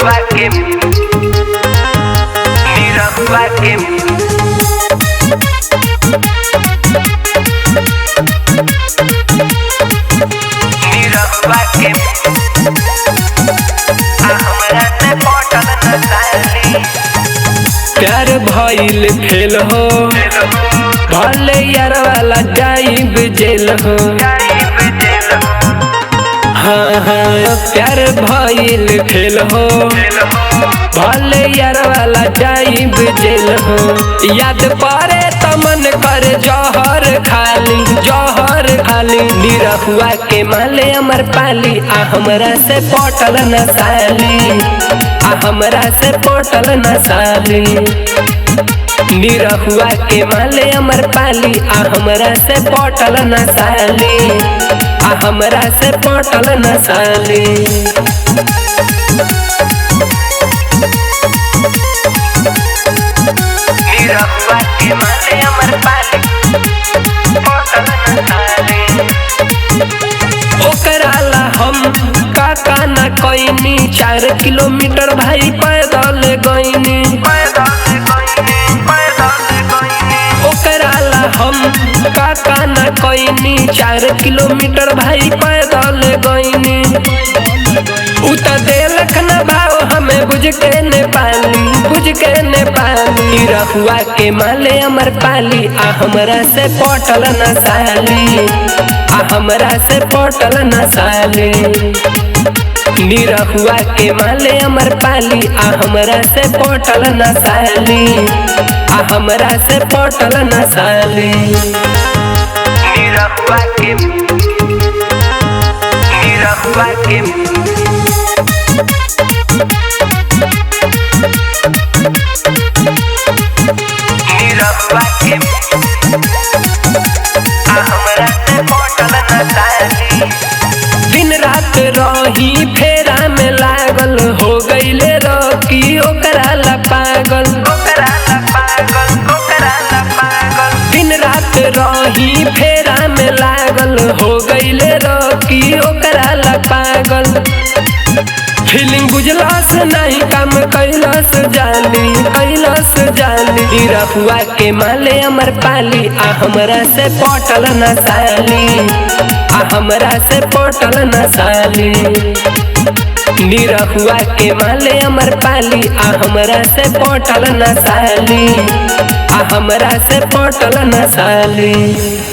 निरहुआ के निरहुआ के निरहुआ के हमरा से पटल न साली। प्यार भइल फेल हो भले यार वाला जाइब जेल हो। हाँ हाँ प्यार भइल फेल हो भले यार वाला जाइब जेल हो। याद पड़े त मन कर जहर खाली निरहुआ के माले अमर पाली आ हमरा से पटल न साली आ हमरा से पटल न साली। निरहुआ के माले अमर पाली आ हमरा से पटल न साली आ हमरा से पटल न साली। निरहुआ के माले अमर पाली पटल न साली। ओकरा ला हम काका न कइनी 4 किलोमीटर भाई पैदल गइनी। ओकरा ला हम काका न कइनी 4 किलोमीटर भाई पैदल गइनी। उ त देलख न भाव हमें बुझ के नेपाली निरहुआ के माले अमर पाली आ हमरा से पटल न साली आ हमरा से पटल न साली। निरहुआ के माले अमर पाली आ हमरा से पटल न साली आ हमरा से पटल न साली। निरहुआ के निरहुआ के निरहुआ के हमरा से पटल न साली। दिन रात रही फेरा में लागल हो गईले रॉकी ओकरा ला पागल। दिन रात रही फेरा में लागल हो गईले रॉकी ओकरा ला पागल। फीलिंग बुझलस नहीं काम कैलस जाली निरहुआ के माले अमर पाली आ हमरा से पटल न साली आ हमरा से पटल न साली। निरहुआ के माले अमर पाली आ हमरा से पटल न साली आ हमरा से पटल न साली।